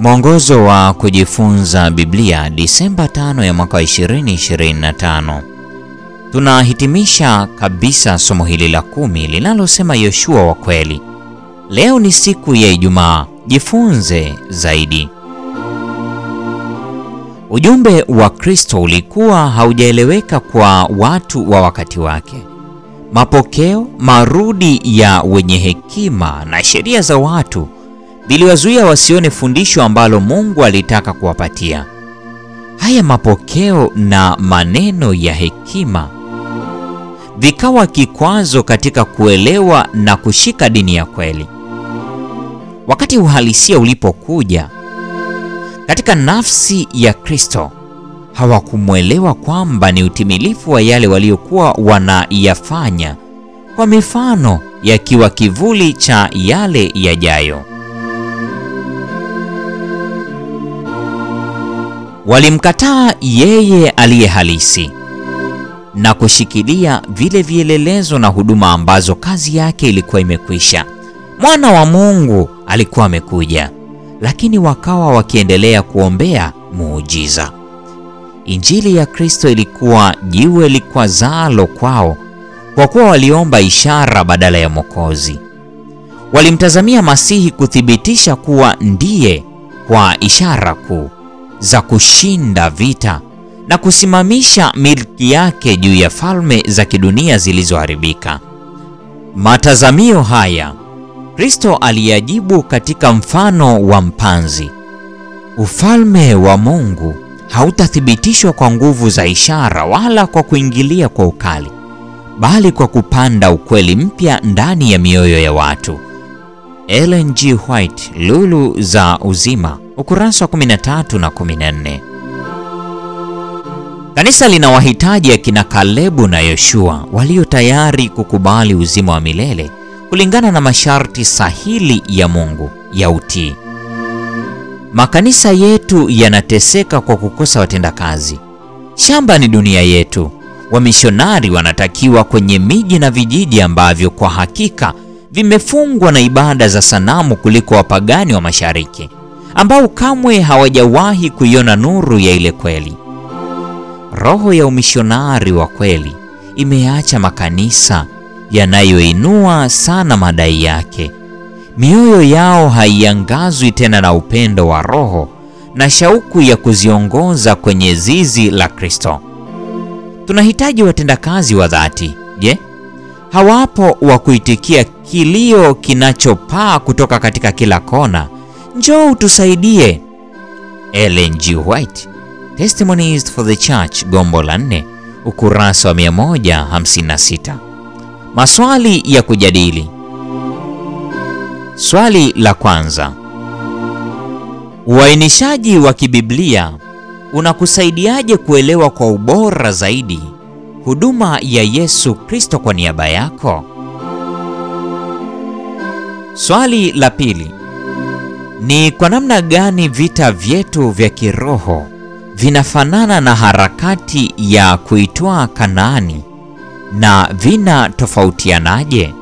Mwongozo wa kujifunza Biblia, Disemba 5 ya mwaka 2025. Tunahitimisha kabisa somo hili la 10 linalosema Yoshua wa kweli. Leo ni siku ya Ijumaa, jifunze zaidi. Ujumbe wa Kristo ulikuwa haujaeleweka kwa watu wa wakati wake. Mapokeo marudi ya wenye hekima na sheria za watu viliwazuia wasione fundisho ambalo Mungu alitaka kuwapatia. Haya mapokeo na maneno ya hekima vikawa kikwazo katika kuelewa na kushika dini ya kweli. Wakati uhalisia ulipokuja katika nafsi ya Kristo, hawakumwelewa kwamba ni utimilifu wa yale waliokuwa wanayafanya, kwa mifano yakiwa kivuli cha yale yajayo. Walimkataa yeye aliye halisi na kushikilia vile vielelezo na huduma ambazo kazi yake ilikuwa imekwisha. Mwana wa Mungu alikuwa amekuja, lakini wakawa wakiendelea kuombea muujiza. Injili ya Kristo ilikuwa jiwe likwazalo kwao, kwa kuwa waliomba ishara badala ya Mwokozi. Walimtazamia Masihi kuthibitisha kuwa ndiye kwa ishara kuu za kushinda vita na kusimamisha milki yake juu ya falme za kidunia zilizoharibika. Matazamio haya Kristo aliyajibu katika mfano wa mpanzi. Ufalme wa Mungu hautathibitishwa kwa nguvu za ishara wala kwa kuingilia kwa ukali, bali kwa kupanda ukweli mpya ndani ya mioyo ya watu. Ellen G. White, Lulu za Uzima, ukurasa wa 13 na 14. Kanisa linawahitaji akina Kalebu na Yoshua walio tayari kukubali uzima wa milele kulingana na masharti sahili ya Mungu ya utii. Makanisa yetu yanateseka kwa kukosa watendakazi. Shamba ni dunia yetu. Wamishonari wanatakiwa kwenye miji na vijiji ambavyo kwa hakika vimefungwa na ibada za sanamu kuliko wapagani wa mashariki, ambao kamwe hawajawahi kuiona nuru ya ile kweli. Roho ya umishonari wa kweli imeacha makanisa yanayoinua sana madai yake. Mioyo yao haiangazwi tena na upendo wa Roho na shauku ya kuziongoza kwenye zizi la Kristo. Tunahitaji watendakazi wa dhati. Je, hawapo wa kuitikia kilio kinachopaa kutoka katika kila kona? Njoo utusaidie. Ellen G. White, Testimonies for the Church, gombo la 4, ukurasa wa 156. Maswali ya kujadili. Swali la kwanza: uainishaji wa kibiblia unakusaidiaje kuelewa kwa ubora zaidi huduma ya Yesu Kristo kwa niaba yako? Swali la pili: ni kwa namna gani vita vyetu vya kiroho vinafanana na harakati ya kuitwaa Kanaani na vina tofautianaje?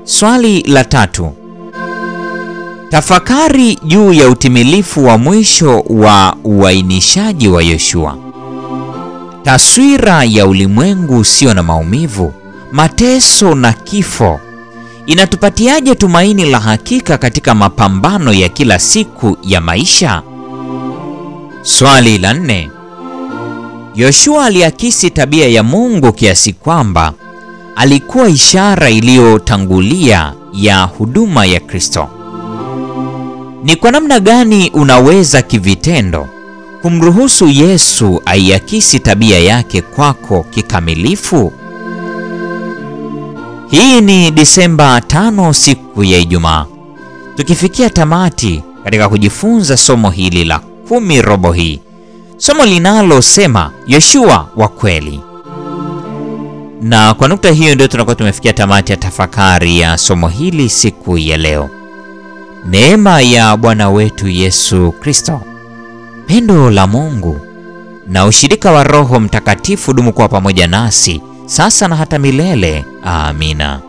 Swali la tatu: tafakari juu ya utimilifu wa mwisho wa uainishaji wa Yoshua. Taswira ya ulimwengu usio na maumivu, mateso na kifo inatupatiaje tumaini la hakika katika mapambano ya kila siku ya maisha? Swali la 4: Yoshua aliakisi tabia ya Mungu kiasi kwamba alikuwa ishara iliyotangulia ya huduma ya Kristo. Ni kwa namna gani unaweza kivitendo kumruhusu Yesu aiakisi tabia yake kwako kikamilifu? Hii ni Disemba 5, siku ya Ijumaa, tukifikia tamati katika kujifunza somo hili la 10 robo hii, somo linalosema Yoshua wa kweli. Na kwa nukta hiyo ndio tunakuwa tumefikia tamati ya tafakari ya somo hili siku ya leo. Neema ya Bwana wetu Yesu Kristo, pendo la Mungu na ushirika wa Roho Mtakatifu dumu kwa pamoja nasi sasa na hata milele. Amina.